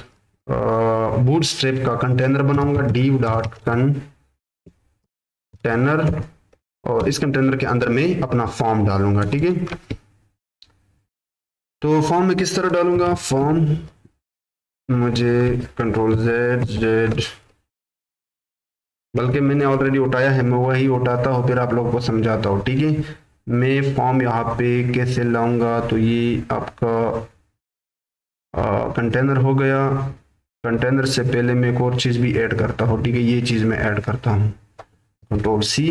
S1: बूटस्ट्रैप का कंटेनर बनाऊंगा, div.container, और इस कंटेनर के अंदर मैं अपना फॉर्म डालूंगा। ठीक है, तो फॉर्म में किस तरह डालूंगा, फॉर्म मुझे Ctrl+Z, बल्कि मैंने ऑलरेडी उठाया है, मैं वही उठाता हूँ फिर आप लोगों को समझाता हूँ। ठीक है, मैं फॉर्म यहाँ पे कैसे लाऊंगा, तो ये आपका कंटेनर हो गया। कंटेनर से पहले मैं एक और चीज भी ऐड करता हूँ। ठीक है, ये चीज मैं ऐड करता हूँ, Ctrl+C,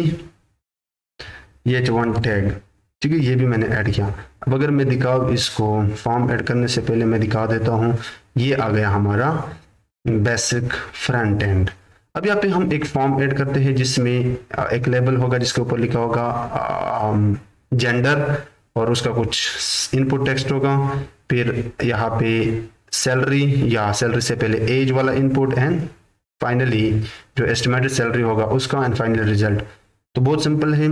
S1: H1 टैग। ठीक है, ये भी मैंने ऐड किया। अब अगर मैं दिखाऊँ इसको, फॉर्म ऐड करने से पहले मैं दिखा देता हूँ, ये आ गया हमारा बेसिक फ्रंट एंड। अब यहाँ पे हम एक फॉर्म ऐड करते हैं जिसमें एक लेबल होगा जिसके ऊपर लिखा होगा जेंडर, और उसका कुछ इनपुट टेक्स्ट होगा। फिर यहाँ पे सैलरी, या सैलरी से पहले एज वाला इनपुट, एंड फाइनली जो एस्टिमेटेड सैलरी होगा उसका, एंड फाइनल रिजल्ट। तो बहुत सिंपल है,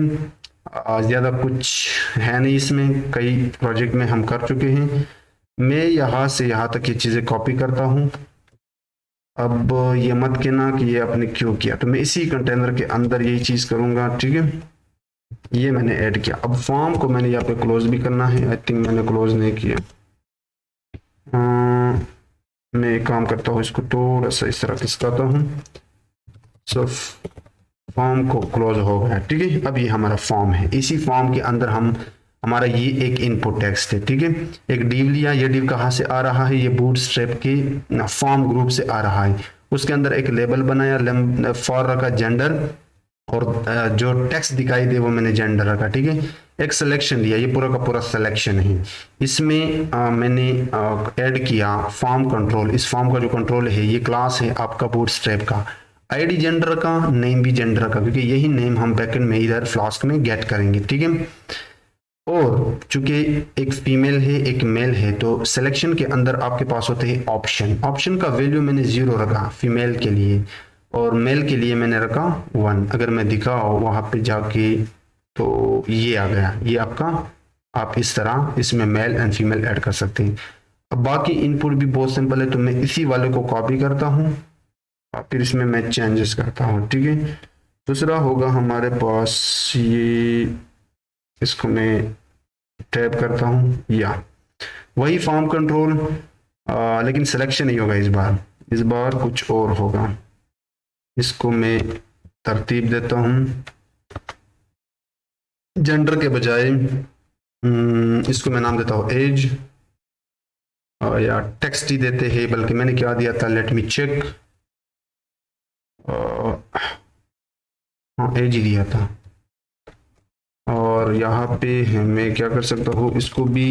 S1: ज़्यादा कुछ है नहीं इसमें, कई प्रोजेक्ट में हम कर चुके हैं। मैं यहाँ से यहाँ तक ये चीज़ें कॉपी करता हूँ। अब ये मत कहना कि ये आपने क्यों किया, तो मैं इसी कंटेनर के अंदर यही चीज़ करूँगा। ठीक है, ये मैंने ऐड किया। अब फॉर्म को मैंने यहाँ पे क्लोज भी करना है, आई थिंक मैंने क्लोज नहीं किया। मैं एक काम करता हूँ, इसको थोड़ा सा इस तरह खिसकाता हूँ। सो फॉर्म को क्लोज हो गया, ठीक है। अब ये हमारा फॉर्म है, इसी फॉर्म के अंदर हम हमारा ये एक इनपुट टेक्स्ट है, ठीक है। एक डिव लिया, ये डिव कहाँ से आ रहा है, ये बूटस्ट्रैप के फॉर्म ग्रुप से आ रहा है। उसके अंदर एक लेबल बनाया, फॉर रखा जेंडर, और जो टेक्स्ट दिखाई दे वो मैंने जेंडर रखा, ठीक है। एक सिलेक्शन लिया, ये पूरा का पूरा सिलेक्शन है। इसमें मैंने ऐड किया फॉर्म कंट्रोल। इस फॉर्म का जो कंट्रोल है, ये क्लास है आपका बूटस्ट्रैप का। आईडी जेंडर का, नेम भी जेंडर का, क्योंकि यही नेम हम बैकएंड में इधर फ्लास्क में गेट करेंगे, ठीक है। और चूंकि एक फीमेल है एक मेल है, तो सिलेक्शन के अंदर आपके पास होते हैं ऑप्शन। ऑप्शन का वैल्यू मैंने 0 रखा फीमेल के लिए, और मेल के लिए मैंने रखा 1। अगर मैं दिखाऊँ वहां पे जाके तो ये आ गया, ये आपका, आप इस तरह इसमें मेल एंड फीमेल ऐड कर सकते हैं। अब बाकी इनपुट भी बहुत सिंपल है, तो मैं इसी वाले को कॉपी करता हूँ और फिर इसमें मैं चेंजेस करता हूँ, ठीक है। दूसरा होगा हमारे पास ये, इसको मैं टैब करता हूँ, या वही फॉर्म कंट्रोल, लेकिन सिलेक्शन नहीं होगा इस बार कुछ और होगा। इसको मैं तरतीब देता हूँ, जेंडर के बजाय इसको मैं नाम देता हूँ एज, या टेक्स्ट ही देते हैं, बल्कि मैंने क्या दिया था, लेट मी चेक, हाँ एज ही दिया था। और यहाँ पे मैं क्या कर सकता हूँ, इसको भी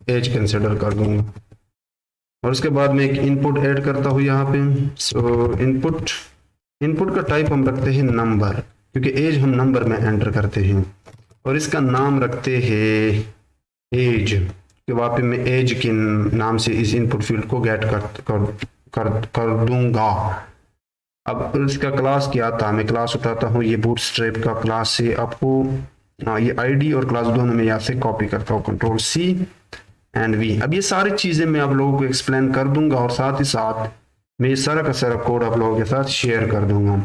S1: एज कंसिडर कर दूंगा। और उसके बाद मैं एक इनपुट ऐड करता हूँ यहाँ पे। सो इनपुट का टाइप हम रखते हैं नंबर, क्योंकि एज हम नंबर में एंटर करते हैं। और इसका नाम रखते हैं एज, कि वहाँ पे मैं एज के नाम से इस इनपुट फील्ड को गेट कर दूंगा। अब इसका क्लास क्या था, मैं क्लास उठाता हूँ, ये बूटस्ट्रैप का क्लास से आपको ये आईडी और क्लास दोनों में यहाँ से कॉपी करता हूँ, कंट्रोल सी एंड वी। अब ये सारी चीजें मैं आप लोगों को एक्सप्लेन कर दूंगा, और साथ ही साथ मैं ये सारा का सारा कोड आप लोगों के साथ शेयर कर दूंगा।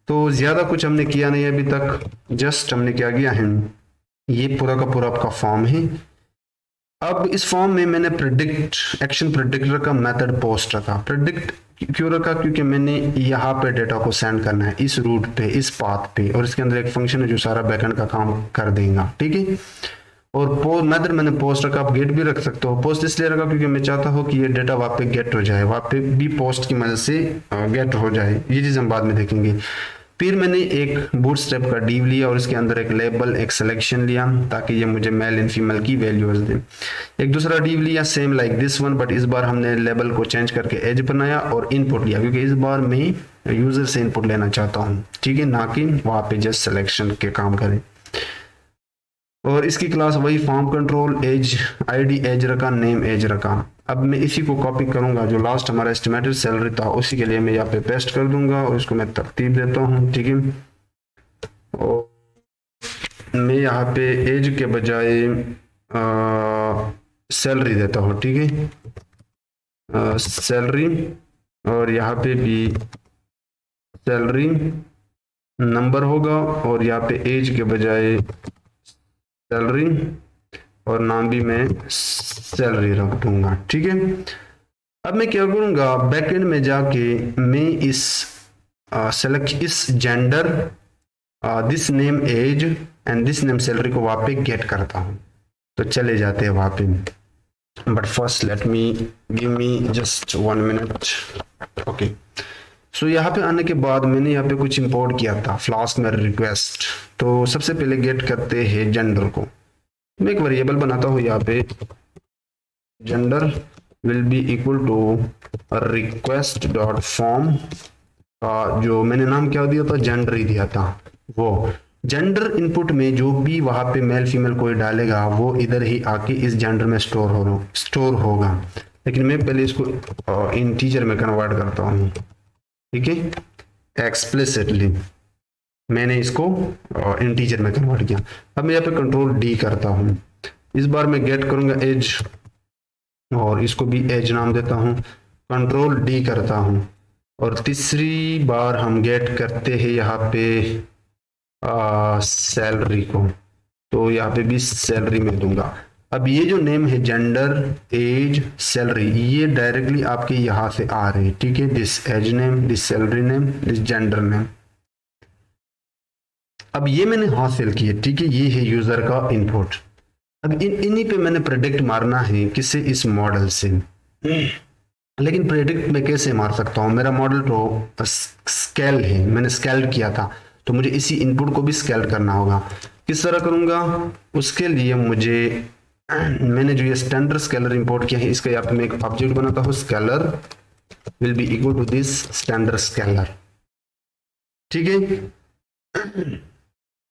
S1: तो ज्यादा कुछ हमने किया नहीं अभी तक, जस्ट हमने क्या किया है, ये पूरा का पूरा आपका फॉर्म है। अब इस फॉर्म में मैंने प्रिडिक्ट एक्शन प्रिडिक्टर का मेथड पोस्ट रखा। प्रिडिक्ट क्यों रखा, क्योंकि मैंने यहाँ पे डेटा को सेंड करना है इस रूट पे, इस पाथ पे, और इसके अंदर एक फंक्शन है जो सारा बैकएंड का काम कर देगा, ठीक है। और मेथड मैंने पोस्ट रखा, आप गेट भी रख सकते हो। पोस्ट इसलिए रखा क्योंकि मैं चाहता हूँ कि ये डेटा वहाँ पे गेट हो जाए, वहाँ पे भी पोस्ट की मदद से गेट हो जाए। ये चीज़ हम बाद में देखेंगे। फिर मैंने एक बूटस्ट्रैप का डिव लिया और इसके अंदर एक लेबल, एक सिलेक्शन लिया, ताकि ये मुझे मेल एंड फीमेल की वैल्यूज दे। एक दूसरा डिव लिया same like this one, but इस बार हमने लेबल को चेंज करके एज बनाया, और इनपुट लिया, क्योंकि इस बार मैं यूजर से इनपुट लेना चाहता हूँ, ठीक है, ना कि वहाँ पे जस्ट सिलेक्शन के काम करें। और इसकी क्लास वही form control, age ID age रखा, नेम एज रखा। अब मैं इसी को कॉपी करूंगा, जो लास्ट हमारा एस्टिमेटेड सैलरी था उसी के लिए मैं यहाँ पे पेस्ट कर दूंगा, और इसको मैं तरतीब देता हूँ, ठीक है। और मैं यहाँ पे एज के बजाय सैलरी देता हूँ, ठीक है, सैलरी। और यहाँ पे भी सैलरी नंबर होगा, और यहाँ पे एज के बजाय सैलरी, और नाम भी मैं सैलरी रख दूंगा, ठीक है। अब मैं क्या करूंगा, बैकएंड में जाके मैं इस सेलेक्ट इस gender, this name age and this name salary को वहां पे गेट करता हूं। तो चले जाते हैं वहां पे, but first let me give me just 1 minute. Okay, so यहाँ पे आने के बाद मैंने यहाँ पे कुछ इंपोर्ट किया था फ्लास्क में रिक्वेस्ट। तो सबसे पहले गेट करते हैं जेंडर को। मैं एक वेरिएबल बनाता हूँ यहाँ पे, gender will be equal to request dot form का जो मैंने नाम क्या दिया था, जेंडर ही दिया था। वो जेंडर इनपुट में जो भी वहां पे मेल फीमेल कोई डालेगा वो इधर ही आके इस जेंडर में स्टोर होगा। लेकिन मैं पहले इसको इंटीजर में कन्वर्ट करता हूँ, ठीक है, एक्सप्लिसिटली मैंने इसको इंटीजर में कन्वर्ट किया। अब मैं यहाँ पे कंट्रोल डी करता हूँ। इस बार मैं गेट करूंगा एज, और इसको भी एज नाम देता हूँ, कंट्रोल डी करता हूँ। और तीसरी बार हम गेट करते हैं यहाँ पे सैलरी को, तो यहाँ पे भी सैलरी में दूंगा। अब ये जो नेम है जेंडर, एज, सैलरी, ये डायरेक्टली आपके यहाँ से आ रहे हैं, ठीक है। This age name, this salary name, this gender name. अब ये मैंने हासिल किए, ठीक है, ये है यूजर का इनपुट। अब इन्हीं पे मैंने प्रेडिक्ट मारना है, किससे, इस मॉडल से। लेकिन प्रेडिक्ट मैं कैसे मार सकता हूँ, मेरा मॉडल तो स्केल है, मैंने स्केल किया था, तो मुझे इसी इनपुट को भी स्केल करना होगा। किस तरह करूंगा, उसके लिए मुझे मैंने जो ये स्टैंडर्ड स्केलर इंपोर्ट किया है, इसका यहाँ पे मैं एक ऑब्जेक्ट बनाता हूँ, scaler will be equal to this standard scaler, ठीक है।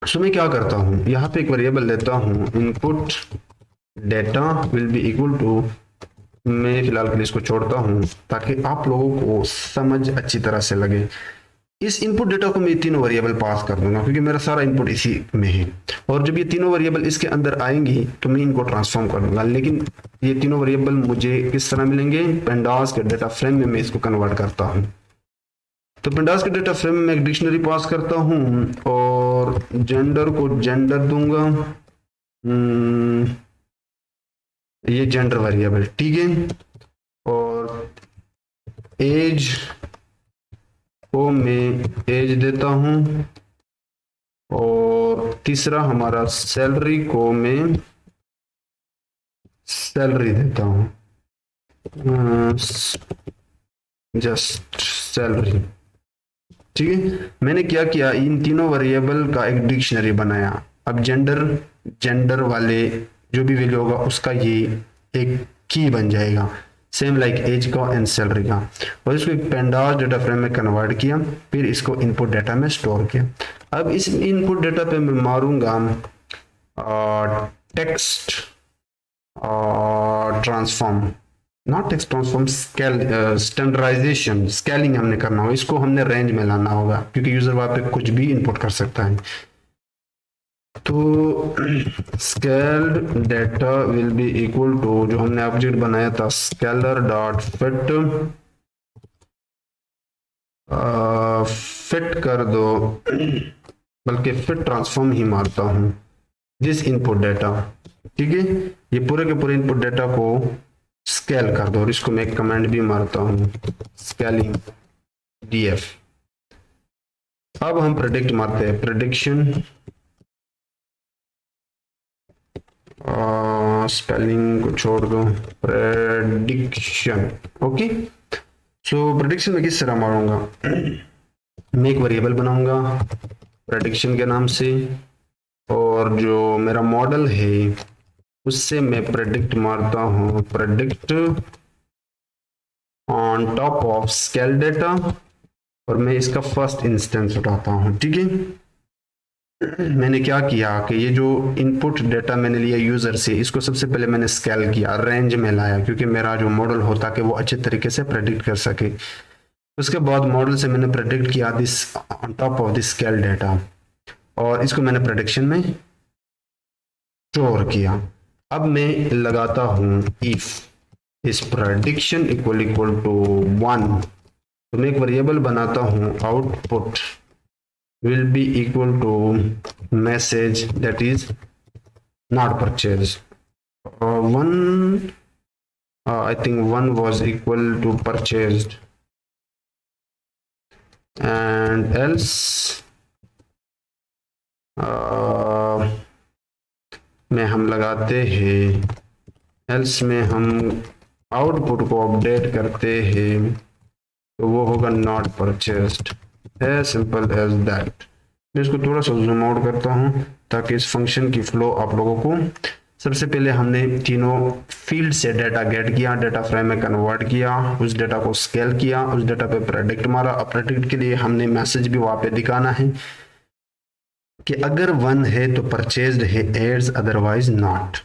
S1: सो मैं क्या करता हूँ, यहाँ पे एक वेरिएबल लेता हूँ, input data will be equal to, मैं फिलहाल के लिए इसको छोड़ता हूँ ताकि आप लोगों को समझ अच्छी तरह से लगे। इस इनपुट डेटा को मैं तीनों वेरिएबल पास कर दूंगा क्योंकि मेरा सारा इनपुट इसी में है, और जब ये तीनों वेरिएबल इसके अंदर आएंगी तो मैं इनको ट्रांसफॉर्म कर दूंगा। लेकिन ये तीनों वेरिएबल मुझे किस तरह मिलेंगे, पेंडास के डेटा फ्रेम में मैं इसको कन्वर्ट करता हूँ। तो पेंडास के डेटा फ्रेम में एक डिक्शनरी पास करता हूँ और जेंडर को जेंडर दूंगा, ये जेंडर वेरिएबल, ठीक है। और एज को मैं एज देता हूं, और तीसरा हमारा सैलरी को मैं सैलरी देता हूं, जस्ट सैलरी, ठीक है। मैंने क्या किया, इन तीनों वेरिएबल का एक डिक्शनरी बनाया। अब जेंडर वाले जो भी वैल्यू होगा उसका ये एक की बन जाएगा, सेम लाइक एज का एंड सैलरी का, और इसको एक पेंडास डेटा फ्रेम में कन्वर्ट किया, फिर इसको इनपुट डेटा में स्टोर किया। अब इस इनपुट डेटा पे मैं मारूंगा text transform, not text transform, standardization, scaling हमने करना होगा, इसको हमने रेंज में लाना होगा क्योंकि यूजर वहां पे कुछ भी इनपुट कर सकता है। तो scaled data will be equal to, जो हमने ऑब्जेक्ट बनाया था, स्केलर डॉट फिट, फिट कर दो, बल्कि फिट ट्रांसफॉर्म ही मारता हूं, दिस इनपुट डेटा, ठीक है। ये पूरे के पूरे इनपुट डेटा को स्केल कर दो, और इसको मैं एक कमांड भी मारता हूं, स्केलिंग df। अब हम प्रेडिक्ट मारते हैं, प्रेडिक्शन, स्पेलिंग को छोड़ दो, प्रेडिक्शन, ओके। सो प्रेडिक्शन में किस तरह मारूंगा, मैं एक वेरिएबल बनाऊंगा प्रेडिक्शन के नाम से, और जो मेरा मॉडल है उससे मैं प्रेडिक्ट मारता हूं, predict on top of scale data, और मैं इसका फर्स्ट इंस्टेंस उठाता हूं, ठीक है। मैंने क्या किया कि ये जो इनपुट डेटा मैंने लिया यूजर से, इसको सबसे पहले मैंने स्केल किया, रेंज में लाया, क्योंकि मेरा जो मॉडल होता कि वो अच्छे तरीके से प्रेडिक्ट कर सके। उसके बाद मॉडल से मैंने प्रेडिक्ट किया this on top of this scale data, और इसको मैंने प्रेडिक्शन में स्टोर किया। अब मैं लगाता हूं इफ इस प्रेडिक्शन इक्वल टू 1, तो मैं एक वेरिएबल बनाता हूं, output will be equal to message that is not purchased. One, I think one was equal to purchased, and else में हम लगाते हैं, else में हम आउटपुट को अपडेट करते हैं, तो वो होगा not purchased, as simple as that। मैं इसको थोड़ा सा जूम आउट करता हूं ताकि इस फंक्शन की फ्लो आप लोगों को, सबसे पहले हमने तीनों फील्ड से डेटा गेट किया, डेटा फ्रेम में कन्वर्ट किया, उस डेटा को स्केल किया, उस डेटा पे प्रेडिक्ट मारा। अब प्रेडिक्ट के लिए हमने मैसेज भी वहां पे दिखाना है कि अगर 1 है तो परचेज्ड है, एड्स अदरवाइज नॉट।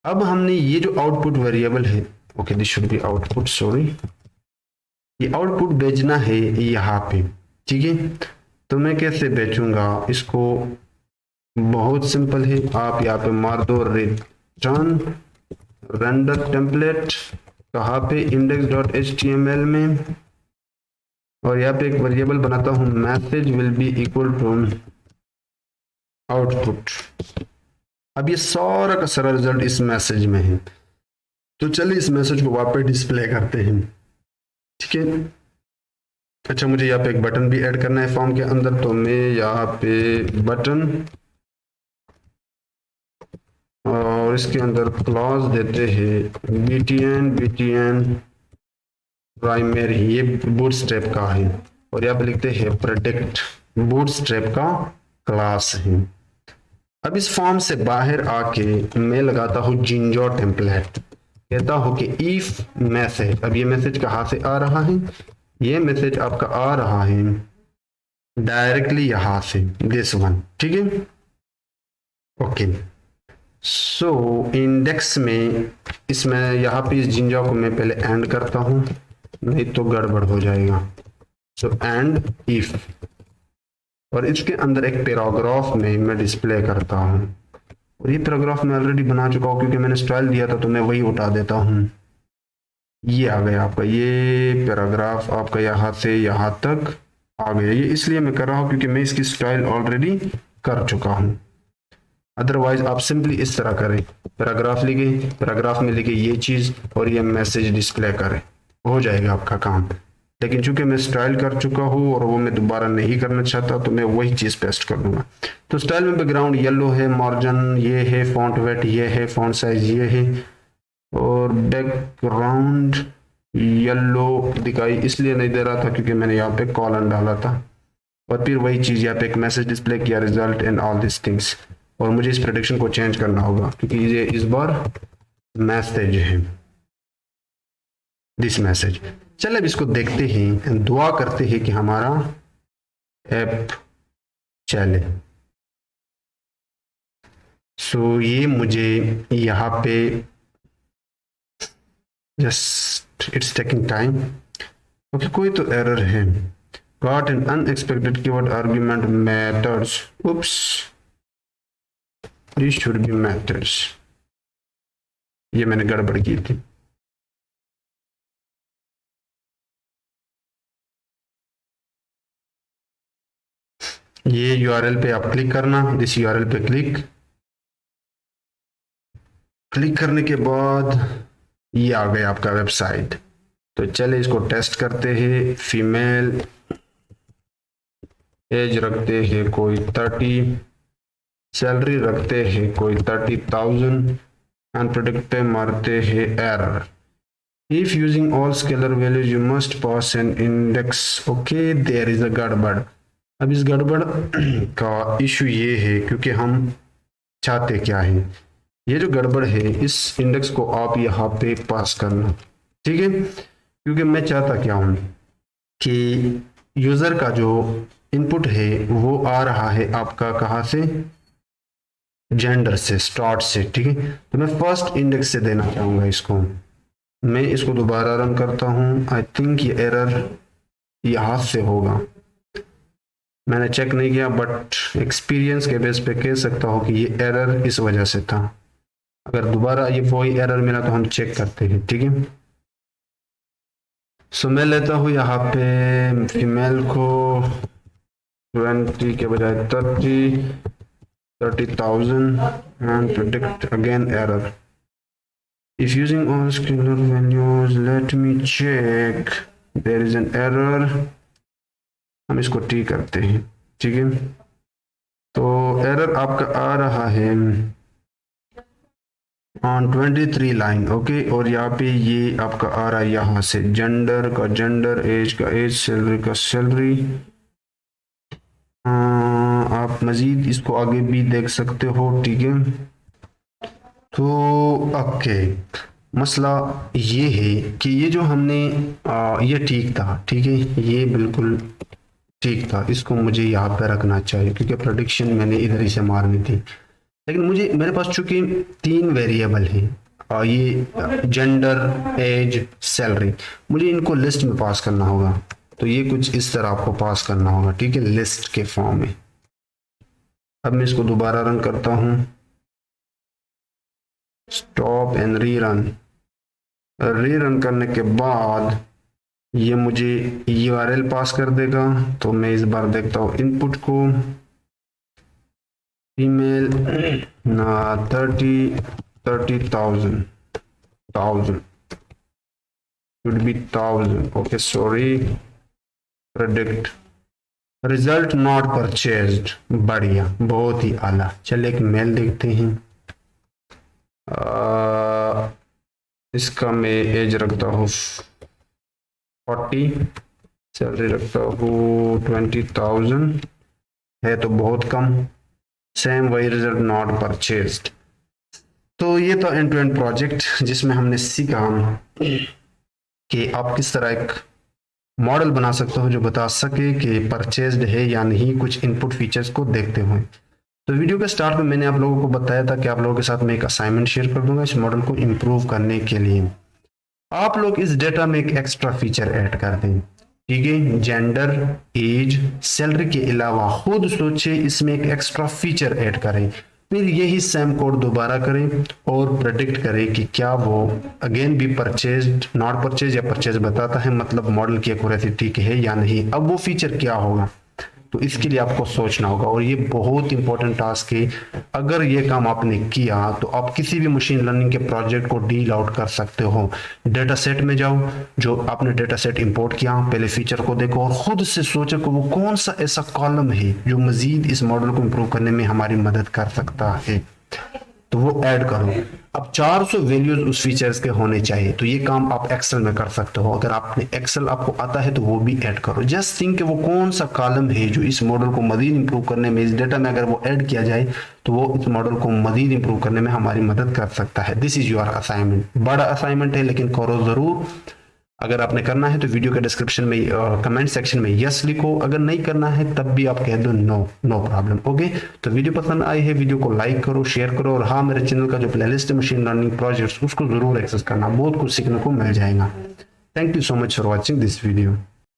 S1: अब हमने ये जो आउटपुट वेरिएबल है, okay this should be output, sorry, ये आउटपुट भेजना है यहाँ पे, ठीक है। तो मैं कैसे बेचूंगा इसको, बहुत सिंपल है, आप यहाँ पे मार दो रिटर्न रेंडर टेम्पलेट, कहाँ पे, index.html में, और यहाँ पे एक वेरिएबल बनाता हूँ, message will be equal to output. अब ये सारा का सारा रिजल्ट इस मैसेज में है, तो चलिए इस मैसेज को वापस डिस्प्ले करते हैं। ठीक है, अच्छा मुझे यहाँ पे एक बटन भी ऐड करना है फॉर्म के अंदर, तो मैं यहाँ पे बटन और इसके अंदर क्लॉज देते हैं बीटीएन प्राइमरी, ये बूटस्ट्रैप का है, और यहाँ पे लिखते हैं प्रोडक्ट बूटस्ट्रैप का क्लास है। अब इस फॉर्म से बाहर आके मैं लगाता हूँ जिंजो टेम्पलेट, कहता हूँ कि इफ मैसेज, अब ये मैसेज कहाँ से आ रहा है, ये मैसेज आपका आ रहा है डायरेक्टली यहां से, दिस वन। ठीक है, ओके। सो इंडेक्स में इसमें यहाँ पे इस जिंजा को मैं पहले एंड करता हूँ, नहीं तो गड़बड़ हो जाएगा। सो एंड इफ, और इसके अंदर एक पैराग्राफ में मैं डिस्प्ले करता हूँ, और ये पैराग्राफ मैं ऑलरेडी बना चुका हूँ क्योंकि मैंने स्टाइल दिया था, तो मैं वही उठा देता हूँ। ये आ गया आपका ये पैराग्राफ, आपका यहाँ से यहाँ तक आ गया। ये इसलिए मैं कर रहा हूँ क्योंकि मैं इसकी स्टाइल ऑलरेडी कर चुका हूँ। अदरवाइज आप सिंपली इस तरह करें, पैराग्राफ लिखे, पैराग्राफ में लिखे ये चीज और ये मैसेज डिस्प्ले करें, हो जाएगा आपका काम। लेकिन चूंकि मैं स्टाइल कर चुका हूँ और वो मैं दोबारा नहीं करना चाहता, तो मैं वही चीज पेस्ट कर दूंगा। तो स्टाइल में बैकग्राउंड येलो है, मार्जिन ये है, फॉन्ट वेट ये है, फॉन्ट साइज ये है, और बैकग्राउंड येलो दिखाई इसलिए नहीं दे रहा था क्योंकि मैंने यहाँ पे कॉलन डाला था, और फिर वही चीज यहाँ पे एक मैसेज डिस्प्ले किया, result and all this things. और मुझे इस प्रेडिक्शन को चेंज करना होगा क्योंकि ये इस बार मैसेज है, दिस मैसेज। चलिए अब इसको देखते हैं, दुआ करते हैं कि हमारा ऐप चले। सो ये मुझे यहाँ पे just it's taking time. Okay, कोई तो एरर है, got an unexpected keyword argument methods, oops, this should be methods, ये मैंने गड़बड़ की थी। ये यूआरएल पे आप क्लिक करना, दिस यूआरएल पे क्लिक करने के बाद ये आ गया आपका वेबसाइट। तो चले इसको टेस्ट करते हैं। फीमेल, एज रखते हैं कोई 30, सैलरी रखते हैं कोई 30,000, एंड प्रोडक्ट पे मारते हैं error. If using all scaler values you must pass an index. Okay, there is a गड़बड़। अब इस गड़बड़ का इशू ये है क्योंकि हम चाहते क्या है, ये जो गड़बड़ है इस इंडेक्स को आप यहाँ पे पास करना। ठीक है, क्योंकि मैं चाहता क्या हूँ कि यूजर का जो इनपुट है वो आ रहा है आपका कहाँ से, जेंडर से, स्टार्ट से। ठीक है, तो मैं फर्स्ट इंडेक्स से देना चाहूंगा इसको। मैं इसको दोबारा रन करता हूँ, आई थिंक ये एरर यहाँ से होगा, मैंने चेक नहीं किया, बट एक्सपीरियंस के बेस पे कह सकता हूँ कि ये एरर इस वजह से था। अगर दोबारा ये वही एरर मिला तो हम चेक करते हैं। ठीक है, सो मैं लेता हूँ यहाँ पे फीमेल को 20 के बजाय 30,000 and predict again error. If using all scaler values let me check, there is an error. हम इसको टी करते हैं। ठीक है, तो एरर आपका आ रहा है ऑन 23 लाइन। ओके, और यहाँ पे ये आपका आ रहा है यहाँ से जेंडर का जेंडर, एज का एज, सैलरी का सैलरी। आप मजीद इसको आगे भी देख सकते हो। ठीक है, तो ओके, मसला ये है कि ये जो हमने ये ठीक था। ठीक है, ये बिल्कुल ठीक था, इसको मुझे यहाँ पे रखना चाहिए क्योंकि प्रेडिक्शन मैंने इधर ही से मारनी थी। लेकिन मुझे, मेरे पास चूंकि 3 वेरिएबल हैं, और ये जेंडर, एज, सैलरी, मुझे इनको लिस्ट में पास करना होगा। तो ये कुछ इस तरह आपको पास करना होगा। ठीक है, लिस्ट के फॉर्म में। अब मैं इसको दोबारा रन करता हूँ, स्टॉप एंड रीरन करने के बाद ये मुझे यूआरएल पास कर देगा। तो मैं इस बार देखता हूँ इनपुट को, female 30,000 should be 1000. Okay, sorry. Predict result not purchased, बढ़िया, बहुत ही आला। चलिए एक मेल देखते हैं। इसका मैं एज रखता हूँ 40, सैलरी रखता हूँ 20,000, है तो बहुत कम। सेम वही रिजल्ट नॉट परचेज्ड। तो ये तो एंड टू एंड प्रोजेक्ट जिसमें हमने सीखा कि आप किस तरह एक मॉडल बना सकते हो जो बता सके कि परचेज्ड है या नहीं, कुछ इनपुट फीचर्स को देखते हुए। तो वीडियो के स्टार्ट में मैंने आप लोगों को बताया था कि आप लोगों के साथ मैं एक असाइनमेंट शेयर कर दूंगा इस मॉडल को इम्प्रूव करने के लिए। आप लोग इस डेटा में एक एक्स्ट्रा फीचर ऐड कर दें, ठीक है। जेंडर, एज, सैलरी के अलावा खुद सोचे इसमें एक एक्स्ट्रा फीचर ऐड करें, फिर यही सेम कोड दोबारा करें और प्रेडिक्ट करें कि क्या वो अगेन भी परचेज्ड, नॉट परचेज या परचेज बताता है, मतलब मॉडल की एक्यूरेसी ठीक है या नहीं। अब वो फीचर क्या होगा, तो इसके लिए आपको सोचना होगा और ये बहुत इंपॉर्टेंट टास्क है। अगर ये काम आपने किया तो आप किसी भी मशीन लर्निंग के प्रोजेक्ट को डील आउट कर सकते हो। डेटा सेट में जाओ, जो आपने डेटा सेट इंपोर्ट किया, पहले फीचर को देखो और खुद से सोचो कि वो कौन सा ऐसा कॉलम है जो मजीद इस मॉडल को इंप्रूव करने में हमारी मदद कर सकता है, तो वो ऐड करो। अब 400 वैल्यूज उस फीचर्स के होने चाहिए, तो ये काम आप एक्सेल में कर सकते हो। अगर आपने एक्सेल आपको आता है तो वो भी ऐड करो। जस्ट थिंक कि वो कौन सा कॉलम है जो इस मॉडल को मजीद इंप्रूव करने में, इस डेटा में अगर वो ऐड किया जाए तो वो इस मॉडल को मजीद इंप्रूव करने में हमारी मदद कर सकता है। This is your assignment. बड़ा असाइनमेंट है लेकिन करो जरूर। अगर आपने करना है तो वीडियो के डिस्क्रिप्शन में कमेंट सेक्शन में यस लिखो, अगर नहीं करना है तब भी आप कह दो नो, नो प्रॉब्लम। ओके, तो वीडियो पसंद आई है, वीडियो को लाइक करो, शेयर करो और हाँ, मेरे चैनल का जो प्लेलिस्ट है मशीन लर्निंग प्रोजेक्ट्स उसको जरूर एक्सेस करना, बहुत कुछ सीखने को मिल जाएगा। Thank you so much for watching this video.